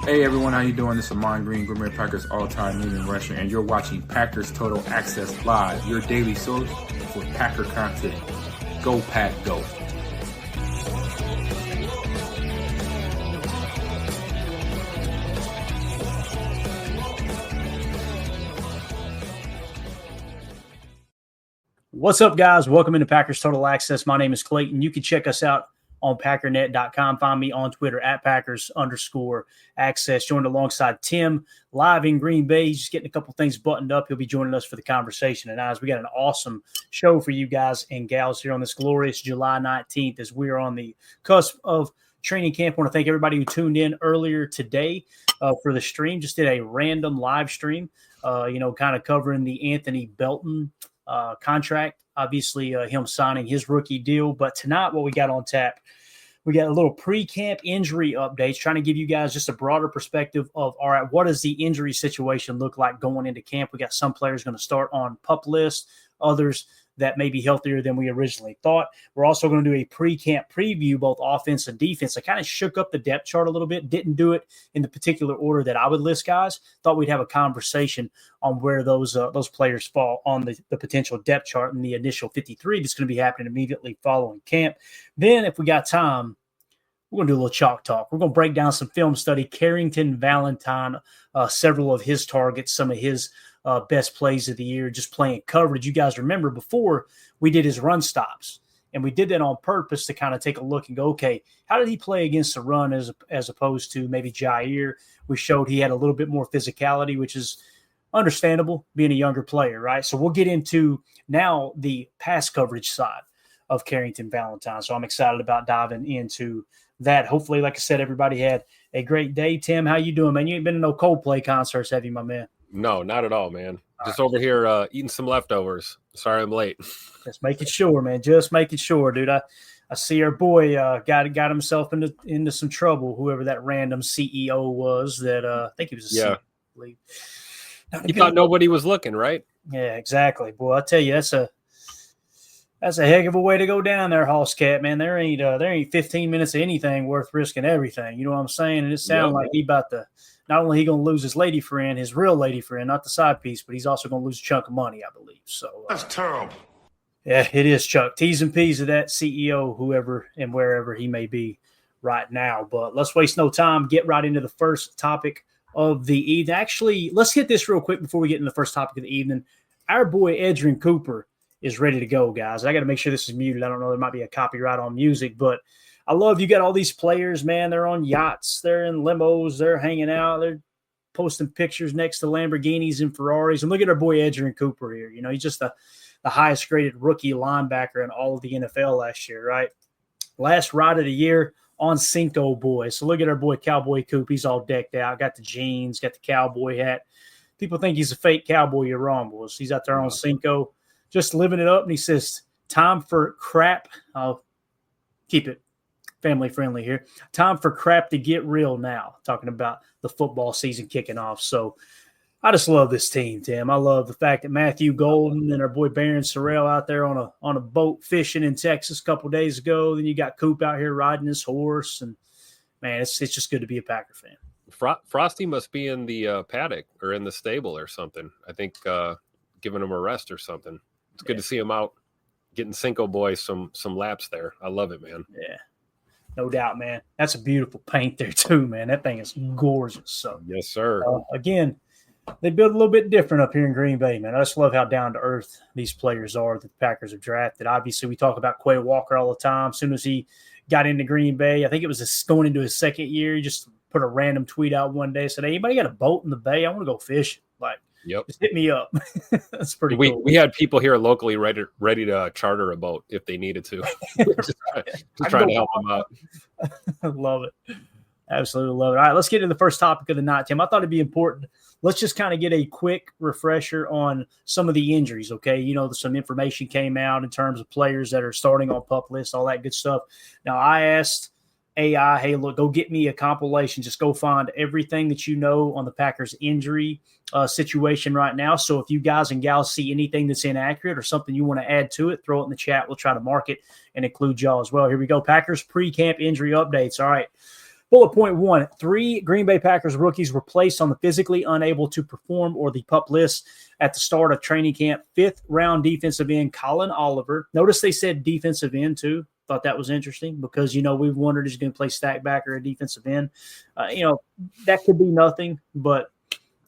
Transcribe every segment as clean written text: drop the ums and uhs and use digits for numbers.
Hey everyone, how you doing? This is Amon Green, Green Bay Packers all-time leading rusher, and you're watching Packers Total Access Live, your daily source for Packer content. Go Pack, go! What's up, guys? Welcome into Packers Total Access. My name is Clayton. You can check us out on packernet.com. Find me on Twitter at Packers_access. Joined alongside Tim live in Green Bay. He's just getting a couple things buttoned up. He'll be joining us for the conversation. And as we got an awesome show for you guys and gals here on this glorious July 19th as we're on the cusp of training camp. I want to thank everybody who tuned in earlier today for the stream. Just did a random live stream, kind of covering the Anthony Belton contract, obviously him signing his rookie deal. But tonight, what we got on tap, we got a little pre-camp injury updates, trying to give you guys just a broader perspective of, all right, what does the injury situation look like going into camp? We got some players going to start on PUP list, others that may be healthier than we originally thought. We're also going to do a pre-camp preview, both offense and defense. I kind of shook up the depth chart a little bit, didn't do it in the particular order that I would list guys. Thought we'd have a conversation on where those players fall on the potential depth chart in the initial 53 that's going to be happening immediately following camp. Then if we got time, we're going to do a little chalk talk. We're going to break down some film study, Carrington Valentine, several of his targets, some of his best plays of the year, just playing coverage. You guys remember before we did his run stops, and we did that on purpose to kind of take a look and go, okay, how did he play against the run as opposed to maybe Jair? We showed he had a little bit more physicality, which is understandable being a younger player, right? So we'll get into now the pass coverage side of Carrington Valentine. So I'm excited about diving into that. Hopefully, like I said, everybody had a great day. Tim, how you doing, man? You ain't been to no Coldplay concerts, have you, my man? No, not at all, man. Just over here eating some leftovers. Sorry I'm late. Just making sure, man. Just making sure, dude. I see our boy got himself into some trouble, whoever that random CEO was that I think he was a CEO. You thought nobody was looking, right? Yeah, exactly. Boy, I tell you, that's a heck of a way to go down there, Hosscat, man. There ain't 15 minutes of anything worth risking everything. You know what I'm saying? And it sounds like he about to – not only he going to lose his lady friend, his real lady friend, not the side piece, but he's also going to lose a chunk of money, I believe. So that's terrible. Yeah, it is, Chuck. T's and P's of that CEO, whoever and wherever he may be right now. But let's waste no time. Get right into the first topic of the evening. Actually, let's hit this real quick before we get into the first topic of the evening. Our boy Edgerrin Cooper is ready to go, guys. I got to make sure this is muted. I don't know. There might be a copyright on music, but I love you got all these players, man. They're on yachts. They're in limos. They're hanging out. They're posting pictures next to Lamborghinis and Ferraris. And look at our boy Edgerrin Cooper here. You know, he's just the highest graded rookie linebacker in all of the NFL last year, right? Last ride of the year on Cinco Boy. So look at our boy Cowboy Coop. He's all decked out. Got the jeans, got the cowboy hat. People think he's a fake cowboy. You're wrong, boys. He's out there on Cinco just living it up. And he says, time for crap. I'll keep it family friendly here. Time for crap to get real now. Talking about the football season kicking off. So I just love this team, Tim. I love the fact that Matthew Golden and our boy Baron Sorrell out there on a boat fishing in Texas a couple days ago. Then you got Coop out here riding his horse. And, man, it's just good to be a Packer fan. Frosty must be in the paddock or in the stable or something. I think giving him a rest or something. It's good to see him out getting Cinco Boy some laps there. I love it, man. Yeah. No doubt, man. That's a beautiful paint there, too, man. That thing is gorgeous. So, yes, sir. Again, they build a little bit different up here in Green Bay, man. I just love how down-to-earth these players are that the Packers have drafted. Obviously, we talk about Quay Walker all the time. As soon as he got into Green Bay, I think it was going into his second year, he just put a random tweet out one day, said, hey, anybody got a boat in the Bay? I want to go fishing. Like, just hit me up. That's pretty cool. We had people here locally ready to charter a boat if they needed to. just trying to help them out. I love it. Absolutely love it. All right, let's get to the first topic of the night, Tim. I thought it'd be important. Let's just kind of get a quick refresher on some of the injuries, okay? You know, some information came out in terms of players that are starting on PUP list, all that good stuff. Now, I asked AI, hey, look, go get me a compilation. Just go find everything that you know on the Packers injury situation right now. So if you guys and gals see anything that's inaccurate or something you want to add to it, throw it in the chat. We'll try to mark it and include y'all as well. Here we go. Packers pre-camp injury updates. All right. Bullet point 1, 3 Green Bay Packers rookies were placed on the physically unable to perform or the PUP list at the start of training camp. 5th round defensive end Colin Oliver. Notice they said defensive end too. Thought that was interesting because, we've wondered is he going to play stack back or a defensive end. That could be nothing, but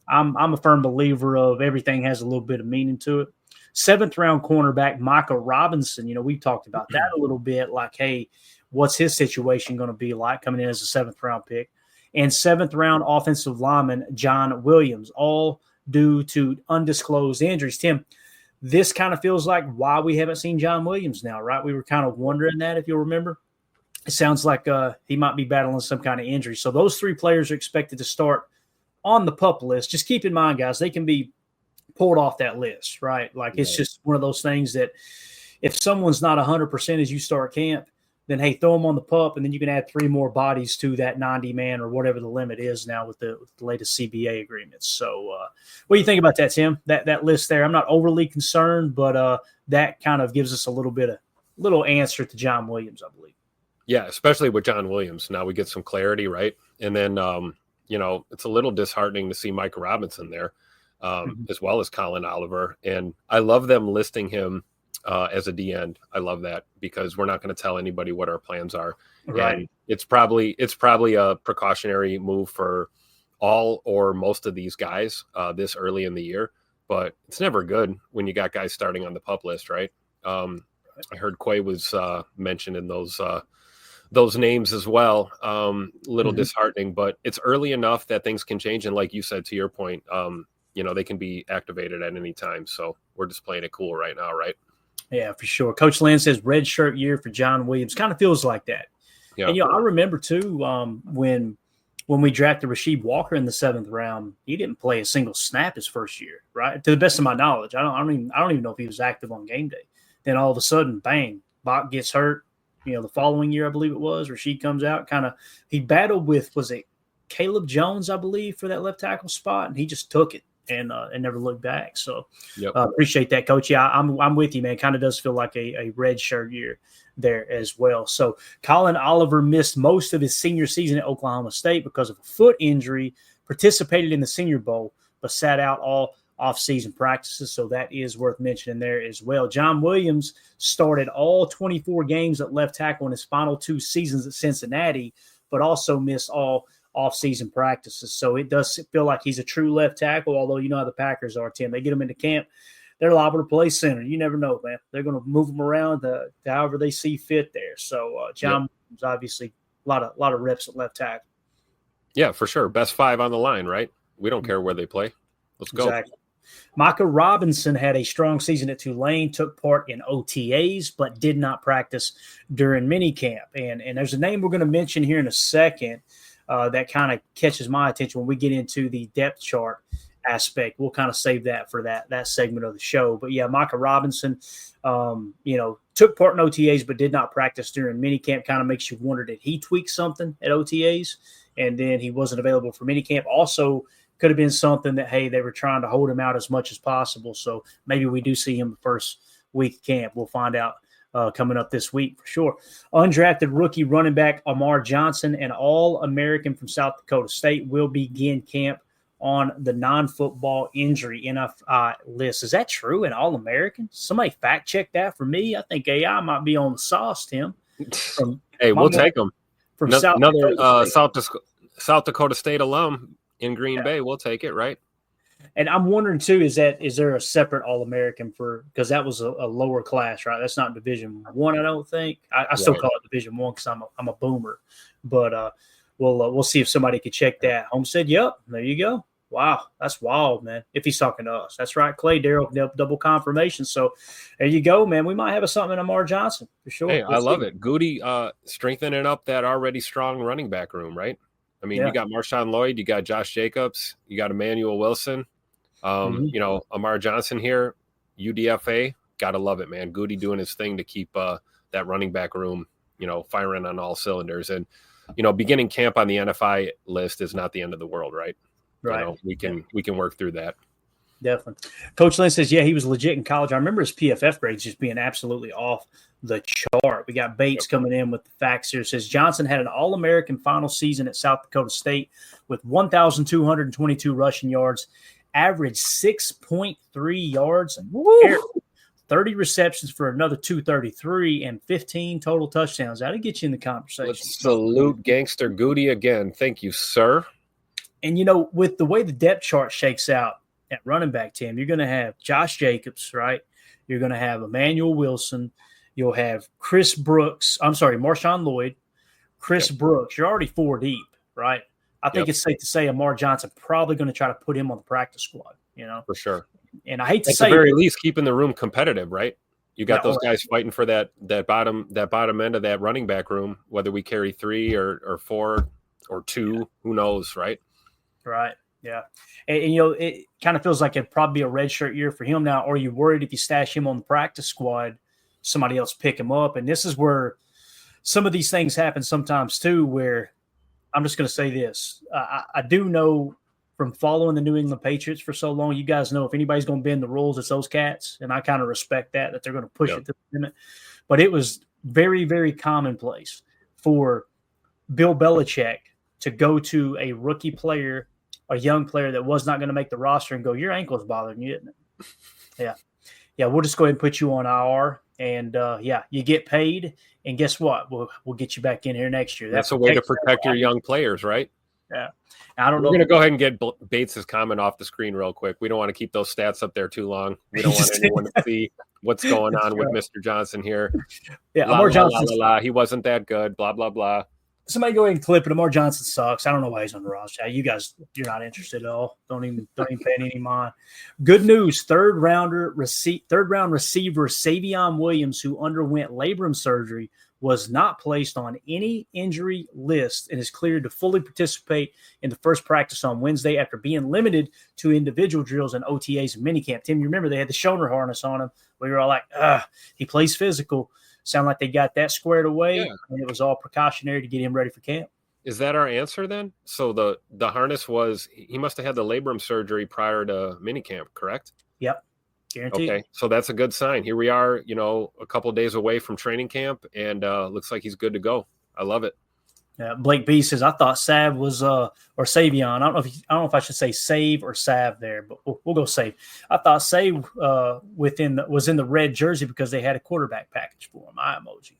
I'm a firm believer of everything has a little bit of meaning to it. 7th round cornerback Micah Robinson. We talked about that a little bit, like, hey, what's his situation going to be like coming in as a 7th round pick? And 7th round offensive lineman John Williams, all due to undisclosed injuries. Tim, this kind of feels like why we haven't seen John Williams now, right? We were kind of wondering that, if you'll remember. It sounds like he might be battling some kind of injury. So those 3 players are expected to start on the PUP list. Just keep in mind, guys, they can be pulled off that list, right? Like, it's just one of those things that if someone's not 100% as you start camp, then, hey, throw them on the PUP, and then you can add 3 more bodies to that 90-man or whatever the limit is now with the latest CBA agreements. So what do you think about that, Tim? That list there? I'm not overly concerned, but that kind of gives us a little answer to John Williams, I believe. Yeah, especially with John Williams. Now we get some clarity, right? And then, it's a little disheartening to see Micah Robinson there, as well as Colin Oliver. And I love them listing him as a D end. I love that because we're not going to tell anybody what our plans are. Right. And it's probably a precautionary move for all or most of these guys this early in the year, but it's never good when you got guys starting on the PUP list, right? I heard Quay was mentioned in those names as well. Little disheartening, but it's early enough that things can change. And like you said, to your point, they can be activated at any time. So we're just playing it cool right now, right? Yeah, for sure. Coach Lynn says red shirt year for John Williams. Kind of feels like that. Yeah. And, I remember, too, when we drafted Rasheed Walker in the 7th round, he didn't play a single snap his first year, right? To the best of my knowledge. I don't even know if he was active on game day. Then all of a sudden, bang, Bach gets hurt. The following year, I believe it was, Rasheed comes out. He battled with, was it Caleb Jones, I believe, for that left tackle spot, and he just took it. And never looked back. So appreciate that, Coach. Yeah, I'm with you, man. Kind of does feel like a red shirt year there as well. So Colin Oliver missed most of his senior season at Oklahoma State because of a foot injury, participated in the Senior Bowl, but sat out all off-season practices. So that is worth mentioning there as well. John Williams started all 24 games at left tackle in his final 2 seasons at Cincinnati, but also missed all off-season practices. So it does feel like he's a true left tackle, although you know how the Packers are, Tim. They get him into camp, they're liable to play center. You never know, man. They're going to move him around to however they see fit there. So John Williams, obviously, a lot of reps at left tackle. Yeah, for sure. Best 5 on the line, right? We don't care where they play. Let's go. Exactly. Micah Robinson had a strong season at Tulane, took part in OTAs, but did not practice during minicamp. And there's a name we're going to mention here in a second that kind of catches my attention when we get into the depth chart aspect. We'll kind of save that for that segment of the show. But yeah, Micah Robinson, took part in OTAs but did not practice during minicamp. Kind of makes you wonder, did he tweak something at OTAs and then he wasn't available for minicamp? Also, could have been something that, hey, they were trying to hold him out as much as possible. So maybe we do see him the first week of camp. We'll find out coming up this week for sure. Undrafted rookie running back Amar Johnson, an All-American from South Dakota State, will begin camp on the non-football injury NFI list. Is that true? An All-American? Somebody fact check that for me. I think AI might be on the sauce, Tim. Hey, we'll take them. From another South Dakota State alum in Green Bay. We'll take it, right? And I'm wondering too, is there a separate All-American because that was a lower class, right? That's not Division I, I don't think. I still call it Division I because I'm a boomer. But we'll see if somebody could check that. Holmes said, "Yep, there you go." Wow, that's wild, man. If he's talking to us, that's right, Clay Darrell, double confirmation. So there you go, man. We might have something in Amar Johnson for sure. Hey, I love it. Goody strengthening up that already strong running back room, right? I mean, you got Marshawn Lloyd, you got Josh Jacobs, you got Emmanuel Wilson. Amar Johnson here, UDFA, gotta love it, man. Goody doing his thing to keep that running back room, firing on all cylinders. And beginning camp on the NFI list is not the end of the world, right? Right. We can work through that. Definitely. Coach Lynn says, yeah, he was legit in college. I remember his PFF grades just being absolutely off the chart. We got Bates coming in with the facts here. It says Johnson had an All-American final season at South Dakota State with 1,222 rushing yards, averaged 6.3 yards, 30 receptions for another 233, and 15 total touchdowns. That'll get you in the conversation. Let's salute Gangster Goody again. Thank you, sir. And, you know, with the way the depth chart shakes out at running back, Tim, you're going to have Josh Jacobs, right? You're going to have Emmanuel Wilson. You'll have Marshawn Lloyd, Chris Brooks. You're already 4 deep, right? I think it's safe to say Amar Johnson probably going to try to put him on the practice squad, you know? For sure. And I hate to at say, the very least, keeping the room competitive, right? You got those right. guys fighting for that bottom end of that running back room, whether we carry 3 or 4 or 2, who knows, right? Right. Yeah. And you know, it kind of feels like it'd probably be a redshirt year for him now. Or are you worried if you stash him on the practice squad, somebody else pick him up? And this is where some of these things happen sometimes too, where I'm just going to say this. I do know from following the New England Patriots for so long, you guys know if anybody's going to bend the rules, it's those cats. And I kind of respect that they're going to push it to the limit. But it was very, very commonplace for Bill Belichick to go to a rookie player, a young player that was not going to make the roster and go, your ankle's bothering you, isn't it? Yeah. Yeah, we'll just go ahead and put you on IR. And, you get paid. And guess what? We'll get you back in here next year. That's a way to protect your young players, right? Yeah. I don't know. We're going to go ahead and get Bates' comment off the screen real quick. We don't want to keep those stats up there too long. We don't want anyone to see what's going on with Mr. Johnson here. Yeah, Amar Johnson. He wasn't that good, blah, blah, blah. Somebody go ahead and clip it. Amar Johnson sucks. I don't know why he's on the roster. You guys, you're not interested at all. Don't even pay any mind. Good news. Third round receiver Savion Williams, who underwent labrum surgery, was not placed on any injury list and is cleared to fully participate in the first practice on Wednesday after being limited to individual drills and OTAs and minicamp. Tim, you remember they had the shoulder harness on him. We were all like, he plays physical. Sound like they got that squared away, and it was all precautionary to get him ready for camp. Is that our answer then? So the harness was, he must have had the labrum surgery prior to minicamp, correct? Yep. Guaranteed. Okay, so that's a good sign. Here we are, a couple of days away from training camp, and looks like he's good to go. I love it. Yeah, Blake B says, I thought Sav was or Savion. I don't know if I should say Save or Sav there, but we'll go Save. I thought Save was in the red jersey because they had a quarterback package for him. Eye emoji.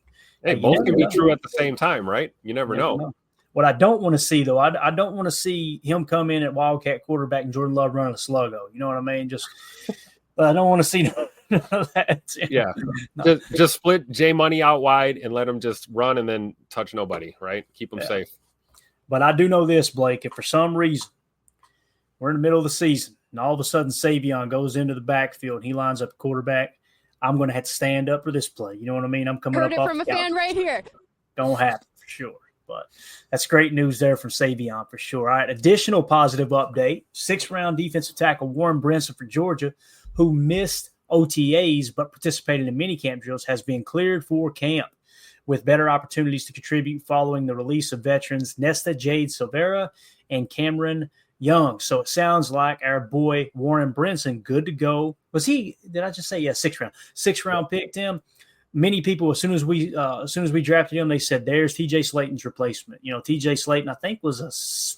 Hey, both can be true at the same time, right? You never know. What I don't want to see, though, I don't want to see him come in at Wildcat quarterback and Jordan Love running a sluggo. You know what I mean? I don't want to see that. Yeah. No. Just split J Money out wide and let him just run and then touch nobody, right? Keep him safe. But I do know this, Blake. If for some reason we're in the middle of the season and all of a sudden Savion goes into the backfield and he lines up quarterback, I'm going to have to stand up for this play. You know what I mean? I'm coming Heard it from a fan right here. Don't happen for sure. But that's great news there from Savion for sure. All right, additional positive update. 6th-round defensive tackle Warren Brinson for Georgia, who missed OTAs but participated in minicamp drills, has been cleared for camp with better opportunities to contribute following the release of veterans Nesta Jade Silvera and Cameron Young. So it sounds like our boy Warren Brinson, good to go. Was he, did I just say, 6th round? 6th round pick, Tim. Many people, as soon as we drafted him, they said, there's TJ Slayton's replacement. TJ Slayton, I think, was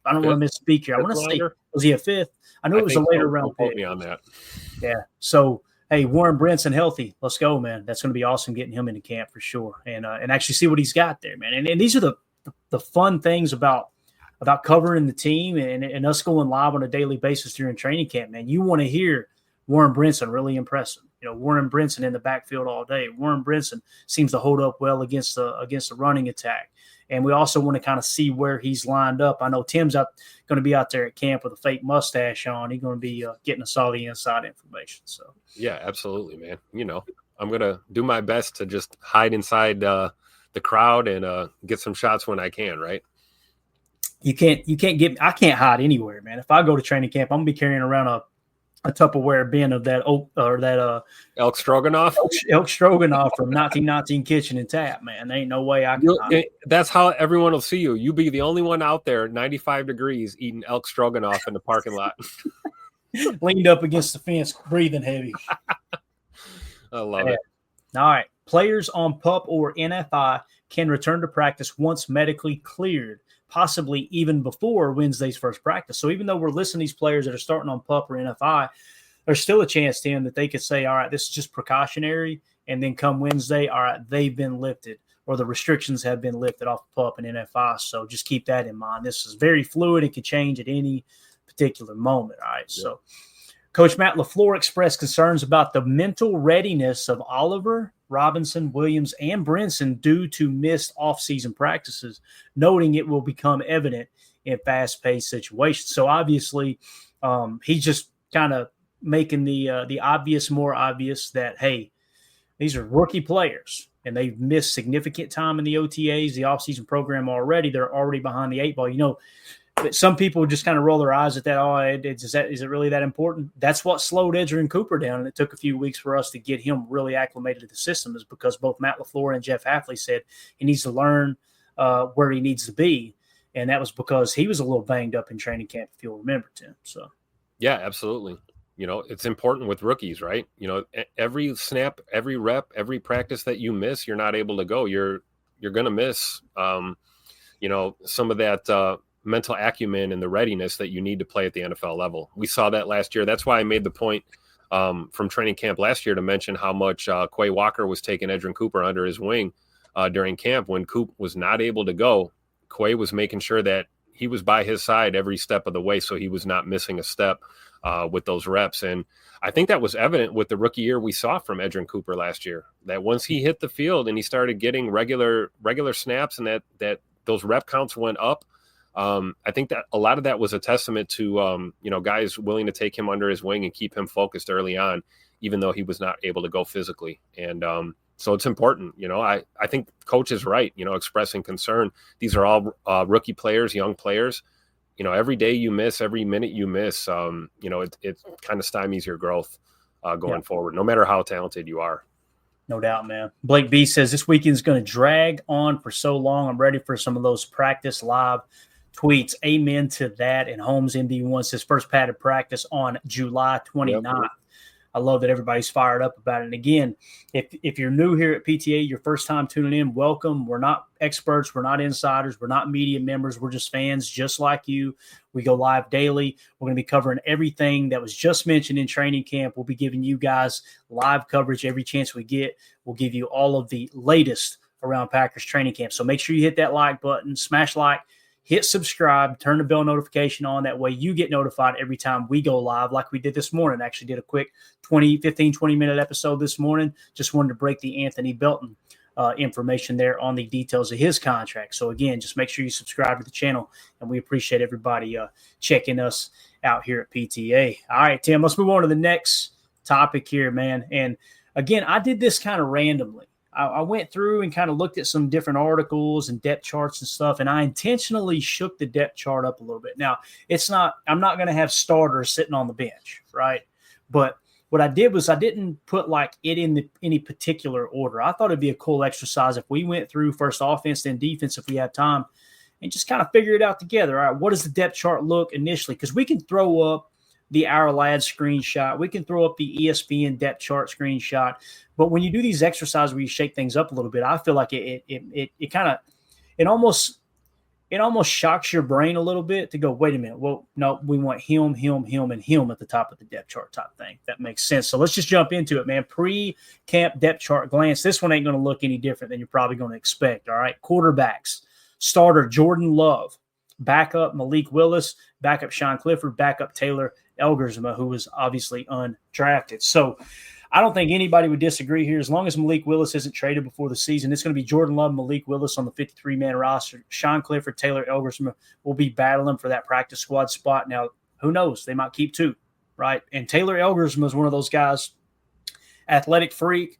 I don't want to misspeak here. I want to say, was he a 5th? I know it was a later round pick. Me on that. Yeah. So, hey, Warren Brinson healthy. Let's go, man. That's going to be awesome getting him into camp for sure, and actually see what he's got there, man. And these are the fun things about covering the team and us going live on a daily basis during training camp, man. You want to hear Warren Brinson really impressive. Warren Brinson in the backfield all day. Warren Brinson seems to hold up well against the running attack. And we also want to kind of see where he's lined up. I know Tim's going to be out there at camp with a fake mustache on. He's going to be getting us all the inside information. So yeah, absolutely, man. I'm going to do my best to just hide inside the crowd and get some shots when I can, right? I can't hide anywhere, man. If I go to training camp, I'm going to be carrying around a Tupperware bin of that elk stroganoff. Elk stroganoff from 1919 Kitchen and Tap, man. There ain't no way I can. That's how everyone will see you. You be the only one out there, 95 degrees, eating elk stroganoff in the parking lot. leaned up against the fence, breathing heavy. I love it. All right. Players on PUP or NFI can return to practice once medically cleared, possibly even before Wednesday's first practice. So even though we're listing these players that are starting on PUP or NFI, there's still a chance, Tim, that they could say, all right, this is just precautionary. And then come Wednesday, all right, they've been lifted or the restrictions have been lifted off PUP and NFI. So just keep that in mind. This is very fluid. It could change at any particular moment. All right. Yeah. So Coach Matt LaFleur expressed concerns about the mental readiness of Oliver, Robinson, Williams, and Brinson due to missed offseason practices, noting it will become evident in fast-paced situations. So obviously, he's just kind of making the obvious more obvious that, hey, these are rookie players, and they've missed significant time in the OTAs, the offseason program already. They're already behind the eight ball. You know, some people just kind of roll their eyes at that. Oh, is it really that important? That's what slowed Edgerrin Cooper down, and it took a few weeks for us to get him really acclimated to the system, is because both Matt LaFleur and Jeff Hafley said he needs to learn where he needs to be, and that was because he was a little banged up in training camp, if you'll remember, Tim. So, yeah, absolutely. You know, it's important with rookies, right? You know, every snap, every rep, every practice that you miss, you're not able to go. You're going to miss, you know, some of that mental acumen and the readiness that you need to play at the NFL level. We saw that last year. That's why I made the point from training camp last year to mention how much Quay Walker was taking Edgerrin Cooper under his wing during camp. When Coop was not able to go, Quay was making sure that he was by his side every step of the way, so he was not missing a step with those reps. And I think that was evident with the rookie year we saw from Edgerrin Cooper last year, that once he hit the field and he started getting regular snaps and that those rep counts went up, I think that a lot of that was a testament to, you know, guys willing to take him under his wing and keep him focused early on, even though he was not able to go physically. And so it's important. You know, I think coach is right, you know, expressing concern. These are all rookie players, young players. You know, every day you miss, every minute you miss, you know, it kind of stymies your growth going forward, no matter how talented you are. No doubt, man. Blake B says this weekend's going to drag on for so long. I'm ready for some of those practice live tweets. Amen to that. And Holmes MD1 says first padded practice on July 29th. Yep. I love that everybody's fired up about it. And again, if you're new here at PTA, your first time tuning in, welcome. We're not experts. We're not insiders. We're not media members. We're just fans just like you. We go live daily. We're going to be covering everything that was just mentioned in training camp. We'll be giving you guys live coverage every chance we get. We'll give you all of the latest around Packers training camp. So make sure you hit that like button, smash like, hit subscribe, turn the bell notification on. That way you get notified every time we go live, like we did this morning. Actually did a quick 20-minute episode this morning. Just wanted to break the Anthony Belton information there on the details of his contract. So, again, just make sure you subscribe to the channel, and we appreciate everybody checking us out here at PTA. All right, Tim, let's move on to the next topic here, man. And, again, I did this kind of randomly. I went through and kind of looked at some different articles and depth charts and stuff, and I intentionally shook the depth chart up a little bit. Now, I'm not going to have starters sitting on the bench, right? But what I did was I didn't put like it in any particular order. I thought it'd be a cool exercise if we went through first offense, then defense if we have time, and just kind of figure it out together. All right, what does the depth chart look initially? Because we can throw up the Our Lad screenshot. We can throw up the ESPN depth chart screenshot. But when you do these exercises where you shake things up a little bit, I feel like it almost shocks your brain a little bit to go, wait a minute. Well, no, we want him, and him at the top of the depth chart type thing. That makes sense. So let's just jump into it, man. Pre-camp depth chart glance. This one ain't going to look any different than you're probably going to expect. All right. Quarterbacks. Starter Jordan Love. Backup Malik Willis. Backup Sean Clifford. Backup Taylor Elgersma, who was obviously undrafted. So I don't think anybody would disagree here. As long as Malik Willis isn't traded before the season, it's going to be Jordan Love, Malik Willis on the 53-man roster. Sean Clifford, Taylor Elgersma will be battling for that practice squad spot. Now, who knows? They might keep two, right? And Taylor Elgersma is one of those guys, athletic freak,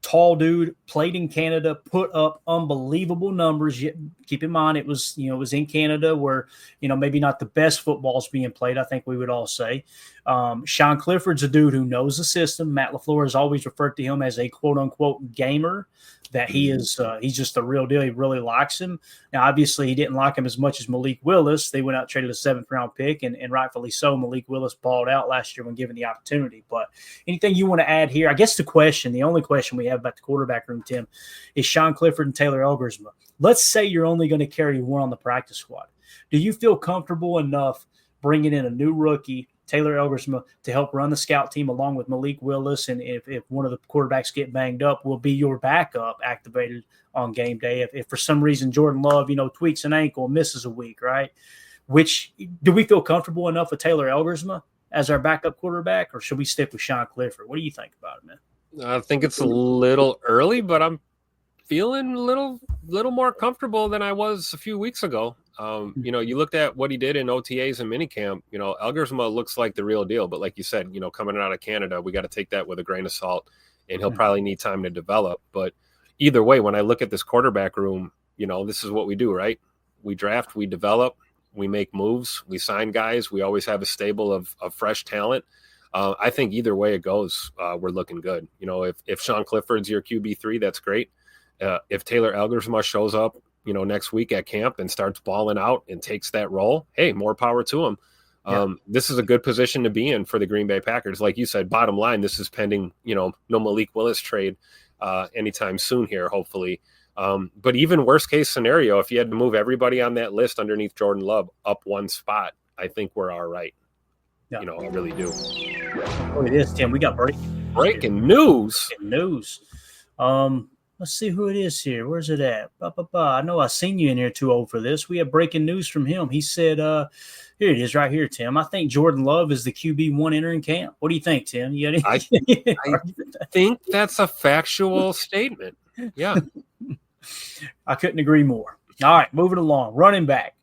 tall dude, played in Canada, put up unbelievable numbers. Keep in mind, it was in Canada where, maybe not the best football's being played, I think we would all say. Sean Clifford's a dude who knows the system. Matt LaFleur has always referred to him as a quote-unquote gamer, that he is he's just the real deal. He really likes him. Now, obviously, he didn't like him as much as Malik Willis. They went out and traded a 7th-round pick, and rightfully so. Malik Willis balled out last year when given the opportunity. But anything you want to add here? I guess the only question we have about the quarterback room, Tim, is Sean Clifford and Taylor Elgersma. Let's say you're only going to carry one on the practice squad. Do you feel comfortable enough bringing in a new rookie, Taylor Elgersma, to help run the scout team along with Malik Willis? And if one of the quarterbacks get banged up, will be your backup activated on game day. If for some reason Jordan Love, tweaks an ankle and misses a week, right? Do we feel comfortable enough with Taylor Elgersma as our backup quarterback, or should we stick with Sean Clifford? What do you think about it, man? I think it's a little early, but I'm feeling a little more comfortable than I was a few weeks ago. You looked at what he did in OTAs and minicamp. Elgersma looks like the real deal, but like you said, coming out of Canada, we got to take that with a grain of salt, and he'll probably need time to develop. But either way, when I look at this quarterback room, this is what we do, right? We draft, we develop, we make moves, we sign guys. We always have a stable of fresh talent. I think either way it goes, we're looking good. If Sean Clifford's your QB3, that's great. If Taylor Elgersma shows up, next week at camp and starts balling out and takes that role, hey, more power to him. This is a good position to be in for the Green Bay Packers. Like you said, bottom line, this is pending, no Malik Willis trade anytime soon here, hopefully. But even worst case scenario, if you had to move everybody on that list underneath Jordan Love up one spot, I think we're all right. I really do. Look at this, Tim. We got breaking news. Let's see who it is here. Where's it at? I know I seen you in here too old for this. We have breaking news from him. He said, here it is right here, Tim. I think Jordan Love is the QB1 entering camp. What do you think, Tim? I think that's a factual statement. Yeah. I couldn't agree more. All right, moving along. Running back.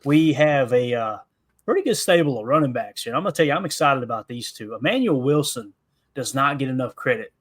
We have a pretty good stable of running backs here. I'm going to tell you, I'm excited about these two. Emmanuel Wilson does not get enough credit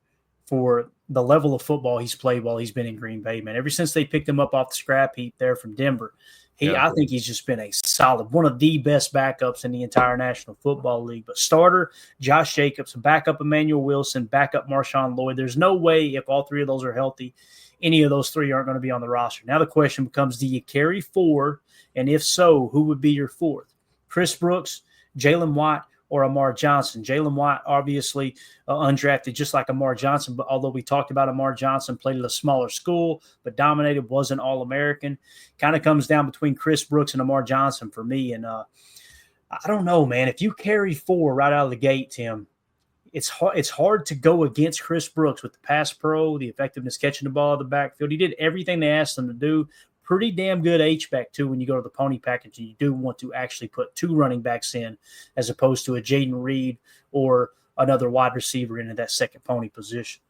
for the level of football he's played while he's been in Green Bay, man. Ever since they picked him up off the scrap heap there from Denver, I think he's just been a solid, one of the best backups in the entire National Football League. But starter, Josh Jacobs, backup Emmanuel Wilson, backup Marshawn Lloyd. There's no way, if all three of those are healthy, any of those three aren't going to be on the roster. Now the question becomes, do you carry four? And if so, who would be your fourth? Chris Brooks, Jalen White, or Amar Johnson. Jalen White, obviously undrafted, just like Amar Johnson. But although we talked about Amar Johnson, played at a smaller school, but dominated, was an All-American. Kind of comes down between Chris Brooks and Amar Johnson for me. And I don't know, man. If you carry four right out of the gate, Tim, it's hard to go against Chris Brooks with the pass pro, the effectiveness catching the ball in the backfield. He did everything they asked him to do. Pretty damn good H-back, too, when you go to the pony package, and you do want to actually put two running backs in as opposed to a Jaden Reed or another wide receiver into that second pony position.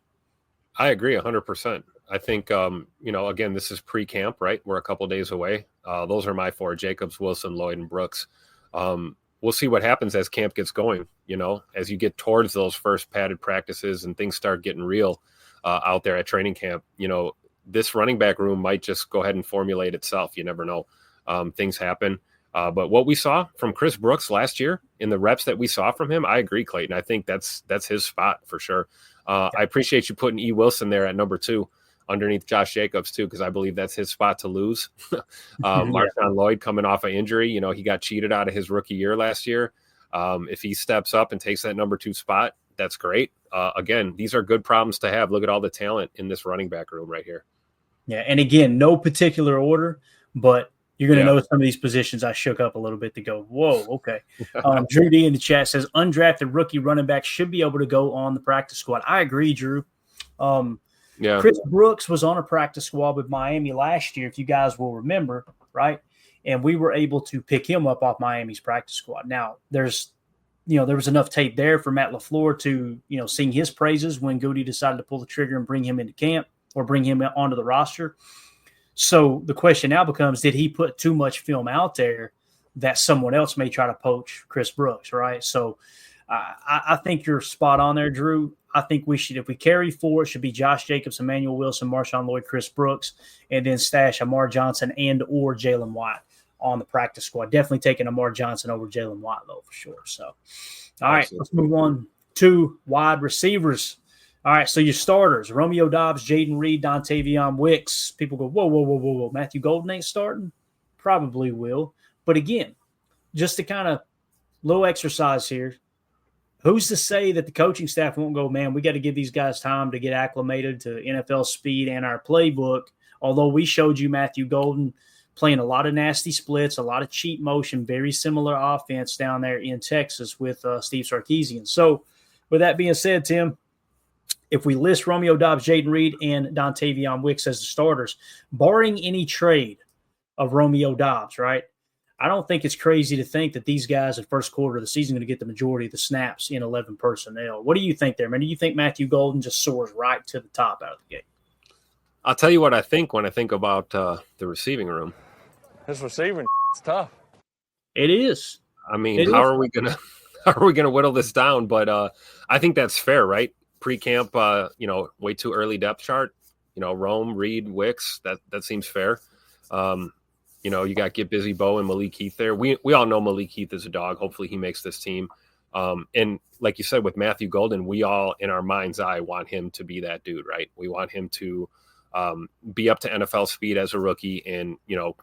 I agree 100%. I think, again, this is pre-camp, right? We're a couple days away. Those are my four: Jacobs, Wilson, Lloyd, and Brooks. We'll see what happens as camp gets going, as you get towards those first padded practices and things start getting real out there at training camp. This running back room might just go ahead and formulate itself. You never know. Things happen. But what we saw from Chris Brooks last year in the reps that we saw from him, I agree, Clayton. I think that's his spot for sure. I appreciate you putting E. Wilson there at number 2 underneath Josh Jacobs too, because I believe that's his spot to lose. Marshawn Lloyd coming off an injury, he got cheated out of his rookie year last year. If he steps up and takes that number 2 spot, that's great. Again, these are good problems to have. Look at all the talent in this running back room right here. Yeah, and again, no particular order, but you're going to notice some of these positions I shook up a little bit to go, whoa, okay. Drew D in the chat says undrafted rookie running back should be able to go on the practice squad. I agree, Drew. Chris Brooks was on a practice squad with Miami last year, if you guys will remember, right? And we were able to pick him up off Miami's practice squad. Now, there was enough tape there for Matt LaFleur to, sing his praises when Goody decided to pull the trigger and bring him into camp or bring him onto the roster. So the question now becomes, did he put too much film out there that someone else may try to poach Chris Brooks, right? So I think you're spot on there, Drew. I think we should, if we carry 4, it should be Josh Jacobs, Emmanuel Wilson, Marshawn Lloyd, Chris Brooks, and then stash Amar Johnson and or Jalen White on the practice squad. Definitely taking Amar Johnson over Jalen White, though, for sure. So, All right, Absolutely. let's move on to wide receivers. All right, so your starters, Romeo Dobbs, Jaden Reed, Dontavion Wicks. People go, whoa. Matthew Golden ain't starting? Probably will. But again, just to kind of little exercise here, who's to say that the coaching staff won't go, man, we got to give these guys time to get acclimated to NFL speed and our playbook. Although we showed you Matthew Golden playing a lot of nasty splits, a lot of cheat motion, very similar offense down there in Texas with Steve Sarkisian. So with that being said, Tim, if we list Romeo Dobbs, Jaden Reed, and Dontavion Wicks as the starters, barring any trade of Romeo Dobbs, right? I don't think it's crazy to think that these guys in first quarter of the season are going to get the majority of the snaps in 11 personnel. What do you think there, man? Do you think Matthew Golden just soars right to the top out of the gate? I'll tell you what I think when I think about the receiving room. His receiving is tough. It is. I mean, how are we gonna whittle this down? But I think that's fair, right? Pre-camp, way too early depth chart. Rome, Reed, Wicks. That seems fair. You got Get Busy Bo and Malik Heath there. We all know Malik Heath is a dog. Hopefully he makes this team. And like you said, with Matthew Golden, we all in our mind's eye want him to be that dude, right? We want him to be up to NFL speed as a rookie and,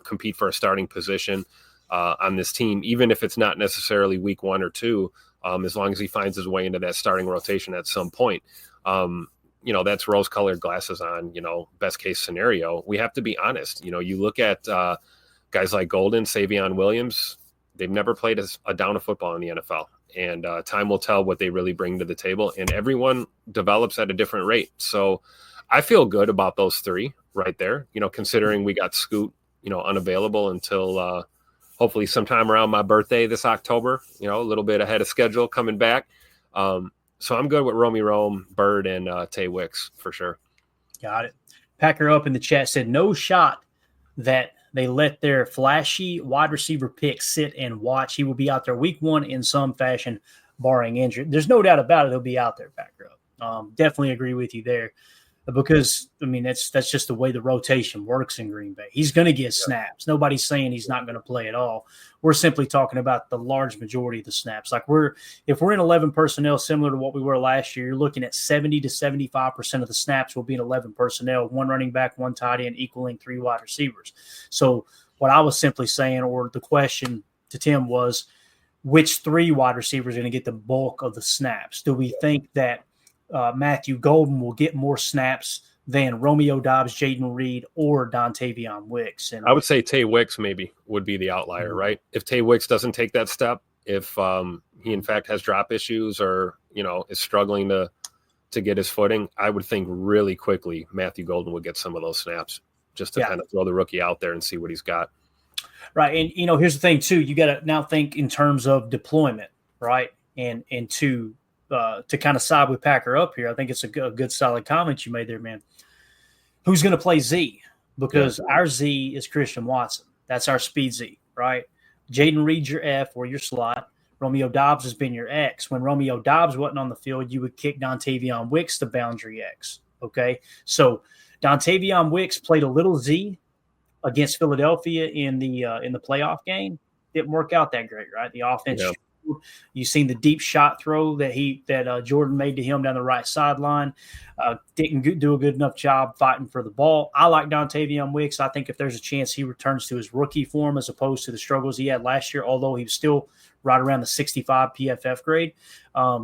compete for a starting position on this team, even if it's not necessarily week 1 or 2, as long as he finds his way into that starting rotation at some point. That's rose-colored glasses on, best case scenario. We have to be honest. You look at guys like Golden, Savion Williams, they've never played a down of football in the NFL. And time will tell what they really bring to the table. And everyone develops at a different rate. So I feel good about those 3 right there, considering we got Scoot, unavailable until hopefully sometime around my birthday this October, a little bit ahead of schedule coming back. So I'm good with Romy Rome, Bird, and Tay Wicks for sure. Got it. Packer Up in the chat said, no shot that they let their flashy wide receiver pick sit and watch. He will be out there week 1 in some fashion, barring injury. There's no doubt about it. He'll be out there, Packer Up. Definitely agree with you there. Because, that's just the way the rotation works in Green Bay. He's going to get snaps. Nobody's saying he's not going to play at all. We're simply talking about the large majority of the snaps. If we're in 11 personnel, similar to what we were last year, you're looking at 70 to 75% of the snaps will be in 11 personnel, 1 running back, 1 tight end, equaling 3 wide receivers. So what I was simply saying, or the question to Tim was, which 3 wide receivers are going to get the bulk of the snaps? Do we think that Matthew Golden will get more snaps than Romeo Dobbs, Jaden Reed, or Dontavion Wicks? And I would say Tay Wicks maybe would be the outlier, right? If Tay Wicks doesn't take that step, if he in fact has drop issues or is struggling to get his footing, I would think really quickly Matthew Golden would get some of those snaps just to kind of throw the rookie out there and see what he's got. Right, and here's the thing too: you got to now think in terms of deployment, right? And to kind of side with Packer Up here, I think it's a good solid comment you made there, man. Who's going to play Z? Because our Z is Christian Watson. That's our speed Z, right? Jaden Reed's your F or your slot. Romeo Dobbs has been your X. When Romeo Dobbs wasn't on the field, you would kick Dontavion Wicks to boundary X, okay? So Dontavion Wicks played a little Z against Philadelphia in the playoff game. Didn't work out that great, right? The offense – You've seen the deep shot throw that Jordan made to him down the right sideline. Didn't do a good enough job fighting for the ball. I like Dontavion Wicks. I think if there's a chance he returns to his rookie form as opposed to the struggles he had last year, although he was still right around the 65 PFF grade,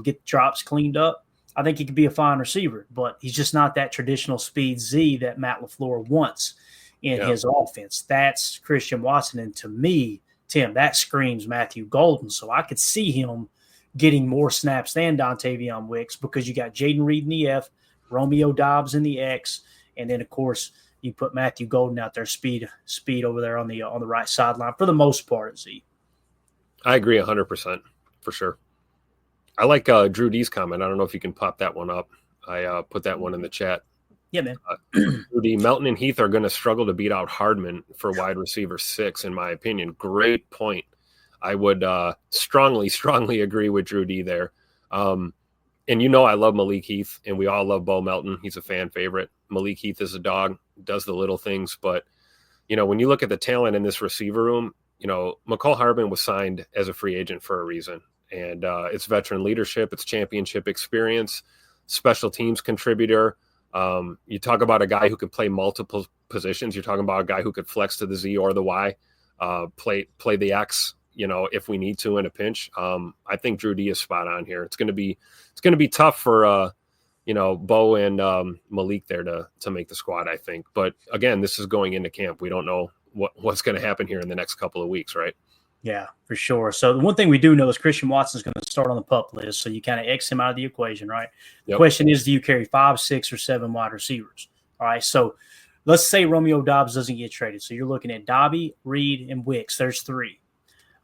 get drops cleaned up, I think he could be a fine receiver. But he's just not that traditional speed Z that Matt LaFleur wants in his offense. That's Christian Watson. And to me, Tim, that screams Matthew Golden. So I could see him getting more snaps than Dontavion Wicks because you got Jaden Reed in the F, Romeo Dobbs in the X, and then, of course, you put Matthew Golden out there, speed over there on the right sideline for the most part at Z. I agree 100% for sure. I like Drew D's comment. I don't know if you can pop that one up. I put that one in the chat. Yeah, man. Rudy, Melton and Heath are going to struggle to beat out Hardman for wide receiver 6, in my opinion. Great point. I would strongly agree with Drew D there. And I love Malik Heath, and we all love Bo Melton. He's a fan favorite. Malik Heath is a dog, does the little things. But, when you look at the talent in this receiver room, McCall Hardman was signed as a free agent for a reason. And it's veteran leadership, it's championship experience, special teams contributor. You talk about a guy who can play multiple positions. You're talking about a guy who could flex to the Z or the Y, play the X, if we need to in a pinch. I think Drew D is spot on here. It's going to be tough for Bo and Malik there to make the squad, I think. But again, this is going into camp. We don't know what's going to happen here in the next couple of weeks, right? Yeah, for sure. So the one thing we do know is Christian Watson is going to start on the PUP list. So you kind of X him out of the equation, right? The question is, do you carry 5, 6, or 7 wide receivers? All right. So let's say Romeo Doubs doesn't get traded. So you're looking at Dobby, Reed, and Wicks. There's 3.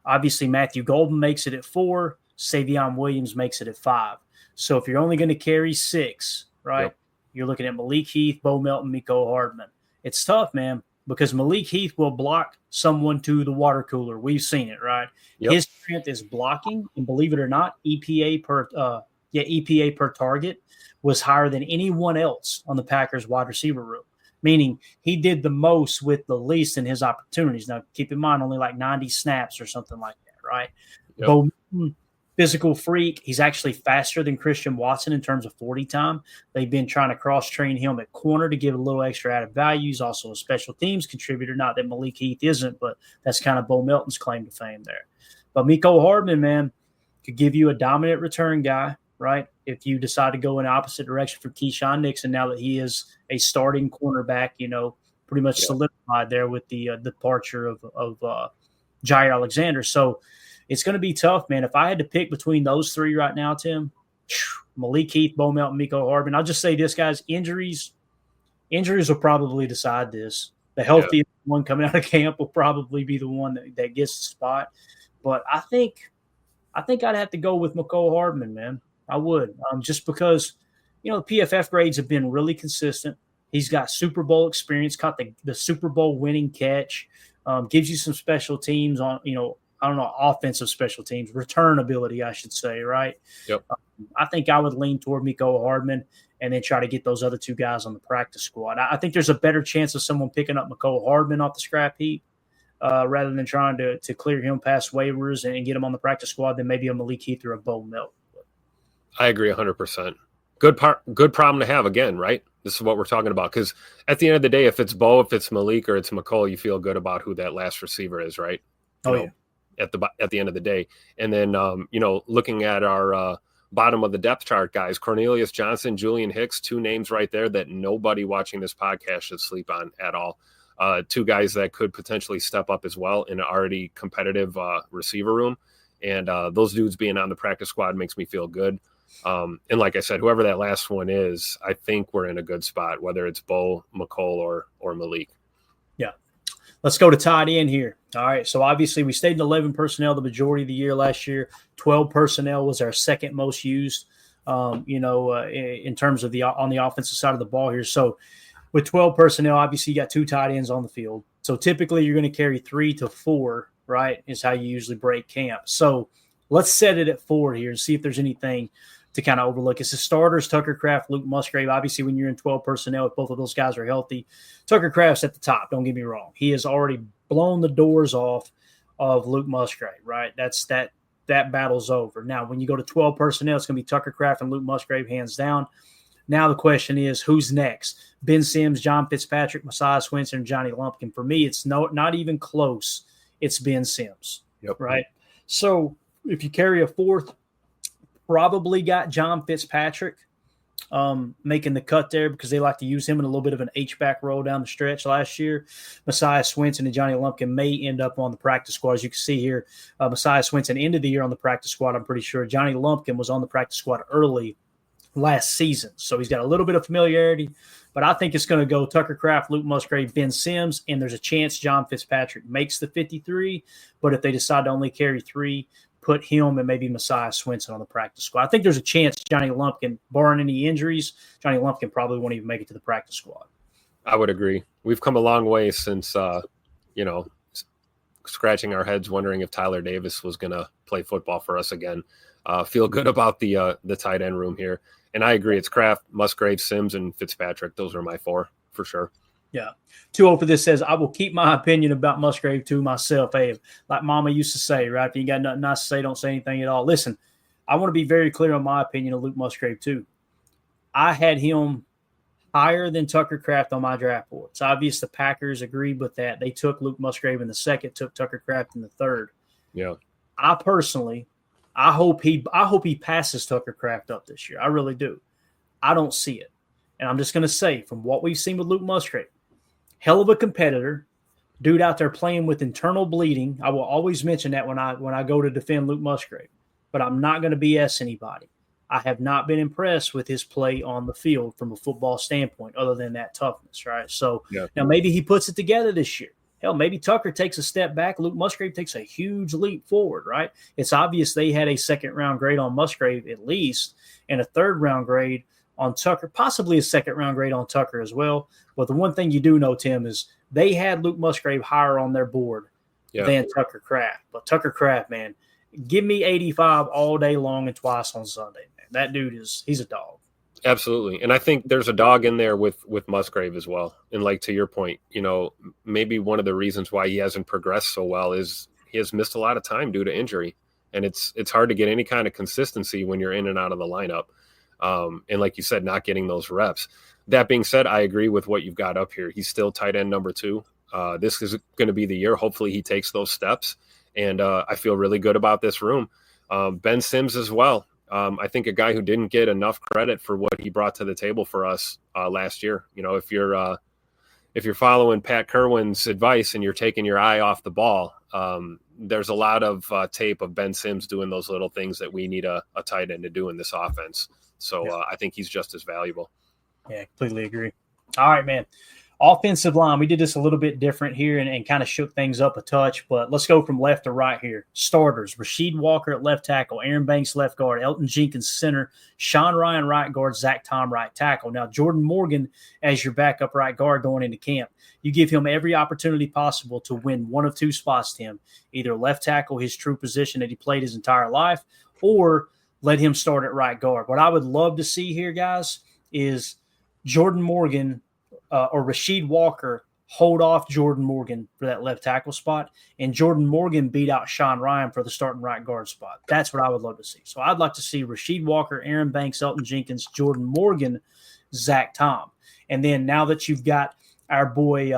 Obviously, Matthew Golden makes it at 4. Savion Williams makes it at 5. So if you're only going to carry 6, right, you're looking at Malik Heath, Bo Melton, Mecole Hardman. It's tough, man, because Malik Heath will block someone to the water cooler. We've seen it, right? Yep. His strength is blocking, and believe it or not, EPA per target was higher than anyone else on the Packers wide receiver room, meaning he did the most with the least in his opportunities. Now, keep in mind, only like 90 snaps or something like that, right? Yep. Bo, physical freak. He's actually faster than Christian Watson in terms of 40 time. They've been trying to cross-train him at corner to give a little extra added value. He's also a special teams contributor. Not that Malik Heath isn't, but that's kind of Bo Melton's claim to fame there. But Mecole Hardman, man, could give you a dominant return guy, right? If you decide to go in the opposite direction for Keyshawn Nixon now that he is a starting cornerback, pretty much solidified there with the departure of Jair Alexander. So it's going to be tough, man. If I had to pick between those 3 right now, Tim, Malik Heath, Bo Melton, Mecole Hardman, I'll just say this, guys, injuries will probably decide this. The healthiest one coming out of camp will probably be the one that gets the spot. But I think I'd have to go with Mecole Hardman, man. I would, just because, the PFF grades have been really consistent. He's got Super Bowl experience, caught the Super Bowl winning catch, gives you some special teams on, offensive special teams, return ability, I should say, right? Yep. I think I would lean toward Mecole Hardman and then try to get those other 2 guys on the practice squad. I think there's a better chance of someone picking up Mecole Hardman off the scrap heap rather than trying to clear him past waivers and get him on the practice squad than maybe a Malik Heath or a Bo Melton. I agree 100%. Good problem to have again, right? This is what we're talking about. Because at the end of the day, if it's Bo, if it's Malik, or it's Mecole, you feel good about who that last receiver is, right? At the end of the day. And then, looking at our bottom of the depth chart, guys, Cornelius Johnson, Julian Hicks, 2 names right there that nobody watching this podcast should sleep on at all. 2 guys that could potentially step up as well in an already competitive receiver room. And those dudes being on the practice squad makes me feel good. And like I said, whoever that last one is, I think we're in a good spot, whether it's Bo, Mecole, or Malik. Yeah. Let's go to tight end here. All right. So obviously we stayed in 11 personnel the majority of the year last year. 12 personnel was our second most used, in terms of on the offensive side of the ball here. So with 12 personnel, obviously you got 2 tight ends on the field. So typically you're going to carry 3 to 4, right, is how you usually break camp. So let's set it at 4 here and see if there's anything to kind of overlook. It's the starters, Tucker Kraft, Luke Musgrave. Obviously, when you're in 12 personnel, if both of those guys are healthy, Tucker Kraft's at the top. Don't get me wrong. He has already blown the doors off of Luke Musgrave, right? That battle's over. Now, when you go to 12 personnel, it's going to be Tucker Kraft and Luke Musgrave, hands down. Now the question is, who's next? Ben Sims, John Fitzpatrick, Messiah Swinson, and Johnny Lumpkin. For me, it's not even close. It's Ben Sims, right? So if you carry a 4th, probably got John Fitzpatrick making the cut there because they like to use him in a little bit of an H-back roll down the stretch last year. Messiah Swinson and Johnny Lumpkin may end up on the practice squad. As you can see here, Messiah Swinson ended the year on the practice squad, I'm pretty sure. Johnny Lumpkin was on the practice squad early last season. So he's got a little bit of familiarity, but I think it's going to go Tucker Kraft, Luke Musgrave, Ben Sims, and there's a chance John Fitzpatrick makes the 53. But if they decide to only carry 3, put him and maybe Messiah Swinson on the practice squad. I think there's a chance Johnny Lumpkin, barring any injuries, Johnny Lumpkin probably won't even make it to the practice squad. I would agree. We've come a long way since, scratching our heads wondering if Tyler Davis was going to play football for us again. Feel good about the tight end room here. And I agree. It's Kraft, Musgrave, Sims, and Fitzpatrick. Those are my 4 for sure. Yeah. 2-0 for this says, I will keep my opinion about Musgrave to myself. Hey, like Mama used to say, right? If you got nothing nice to say, don't say anything at all. Listen, I want to be very clear on my opinion of Luke Musgrave, too. I had him higher than Tucker Kraft on my draft board. It's obvious the Packers agreed with that. They took Luke Musgrave in the second, took Tucker Kraft in the third. Yeah. I personally, I hope he passes Tucker Kraft up this year. I really do. I don't see it. And I'm just going to say, from what we've seen with Luke Musgrave, hell of a competitor, dude out there playing with internal bleeding. I will always mention that when I go to defend Luke Musgrave, but I'm not going to BS anybody. I have not been impressed with his play on the field from a football standpoint, other than that toughness, right? So Now maybe he puts it together this year. Hell, maybe Tucker takes a step back. Luke Musgrave takes a huge leap forward, right? It's obvious they had a second-round grade on Musgrave at least, and a third-round grade on Tucker, possibly a second-round grade on Tucker as well. But the one thing you do know, Tim, is they had Luke Musgrave higher on their board than Tucker Kraft. But Tucker Kraft, man, give me 85 all day long and twice on Sunday, man. That dude he's a dog. Absolutely. And I think there's a dog in there with Musgrave as well. And like to your point, maybe one of the reasons why he hasn't progressed so well is he has missed a lot of time due to injury. And it's hard to get any kind of consistency when you're in and out of the lineup. And like you said, not getting those reps. That being said, I agree with what you've got up here. He's still tight end number 2. This is going to be the year. Hopefully he takes those steps. And I feel really good about this room. Ben Sims as well. I think a guy who didn't get enough credit for what he brought to the table for us last year. If you're following Pat Kerwin's advice and you're taking your eye off the ball, there's a lot of tape of Ben Sims doing those little things that we need a tight end to do in this offense. So I think he's just as valuable. Yeah, completely agree. All right, man. Offensive line, we did this a little bit different here and kind of shook things up a touch, but let's go from left to right here. Starters, Rasheed Walker at left tackle, Aaron Banks left guard, Elton Jenkins center, Sean Ryan right guard, Zach Tom right tackle. Now, Jordan Morgan as your backup right guard going into camp. You give him every opportunity possible to win one of two spots, Tim. Either left tackle, his true position that he played his entire life, or let him start at right guard. What I would love to see here, guys, is Jordan Morgan or Rasheed Walker hold off Jordan Morgan for that left tackle spot, and Jordan Morgan beat out Sean Ryan for the starting right guard spot. That's what I would love to see. So I'd like to see Rasheed Walker, Aaron Banks, Elton Jenkins, Jordan Morgan, Zach Tom. And then now that you've got our boy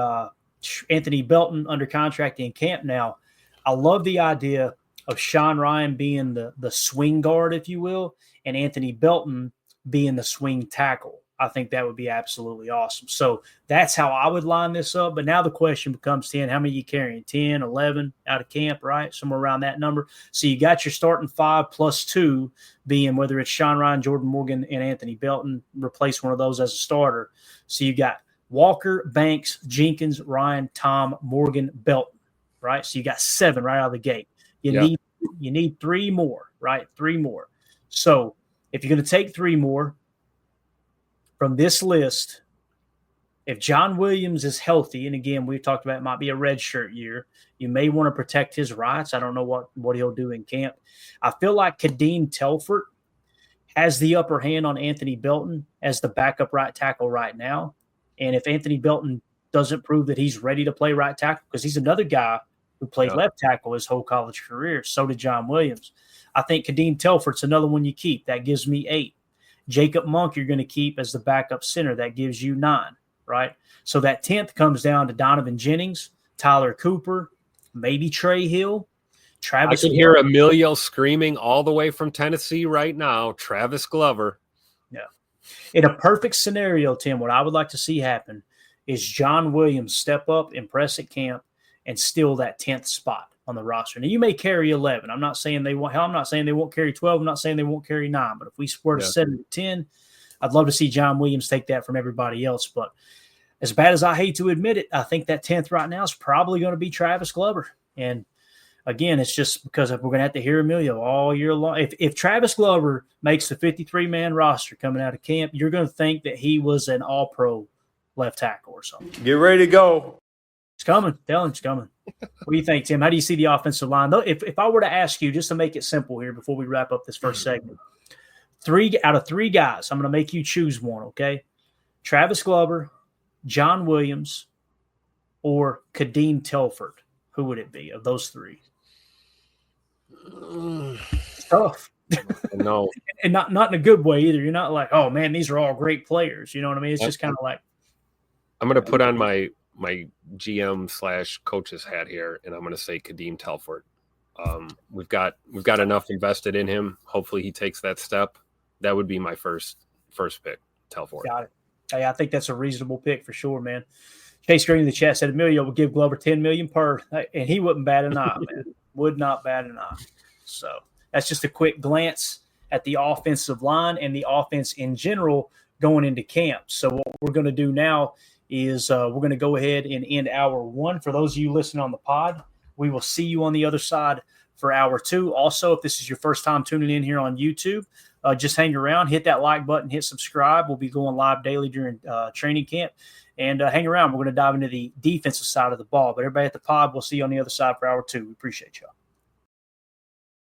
Anthony Belton under contract in camp now, I love the idea of Sean Ryan being the swing guard, if you will, and Anthony Belton being the swing tackle. I think that would be absolutely awesome. So that's how I would line this up. But now the question becomes 10, how many you carrying? 10, 11 out of camp, right? Somewhere around that number. So you got your starting 5 plus 2 being whether it's Sean Ryan, Jordan Morgan, and Anthony Belton, replace one of those as a starter. So you got Walker, Banks, Jenkins, Ryan, Tom, Morgan, Belton, right? So you got 7 right out of the gate. You need 3 more, right? 3 more. So if you're going to take 3 more, from this list, if John Williams is healthy, and again, we've talked about it might be a redshirt year, you may want to protect his rights. I don't know what he'll do in camp. I feel like Kadeem Telfort has the upper hand on Anthony Belton as the backup right tackle right now. And if Anthony Belton doesn't prove that he's ready to play right tackle, because he's another guy who played left tackle his whole college career, so did John Williams. I think Kadeem Telfort's another one you keep. That gives me 8. Jacob Monk you're going to keep as the backup center. That gives you 9, right? So that 10th comes down to Donovan Jennings, Tyler Cooper, maybe Trey Hill, Travis. I can hear Emilio screaming all the way from Tennessee right now, Travis Glover. Yeah. In a perfect scenario, Tim, what I would like to see happen is John Williams step up, impress at camp, and steal that 10th spot on the roster. Now, you may carry 11. I'm not saying they won't. Hell, I'm not saying they won't carry 12. I'm not saying they won't carry 9. But if we were to set it at 10, I'd love to see John Williams take that from everybody else. But as bad as I hate to admit it, I think that 10th right now is probably going to be Travis Glover. And again, it's just because we're going to have to hear Emilio all year long. If Travis Glover makes the 53-man roster coming out of camp, you're going to think that he was an all-pro left tackle or something. Get ready to go. It's coming. Tell him it's coming. What do you think, Tim? How do you see the offensive line? Though, if I were to ask you, just to make it simple here before we wrap up this first segment, 3 out of 3 guys, I'm going to make you choose one, okay? Travis Glover, John Williams, or Kadeem Telford? Who would it be of those three? It's tough. No. And not in a good way either. You're not like, oh man, these are all great players. You know what I mean? It's just kind of like, I'm going to put on my GM/coach's hat here, and I'm going to say Kadeem Telford. We've got enough invested in him. Hopefully he takes that step. That would be my first pick, Telford. Got it. Hey, I think that's a reasonable pick for sure, man. Chase Green in the chat said Emilio would give Glover $10 million per, and he wouldn't bat an eye, man. Would not bat an eye. So that's just a quick glance at the offensive line and the offense in general going into camp. So what we're going to do now is we're going to go ahead and end hour one. For those of you listening on the pod, we will see you on the other side for hour two. Also, if this is your first time tuning in here on YouTube, just hang around, hit that like button, hit subscribe. We'll be going live daily during training camp. And hang around. We're going to dive into the defensive side of the ball. But everybody at the pod, we'll see you on the other side for hour two. We appreciate y'all.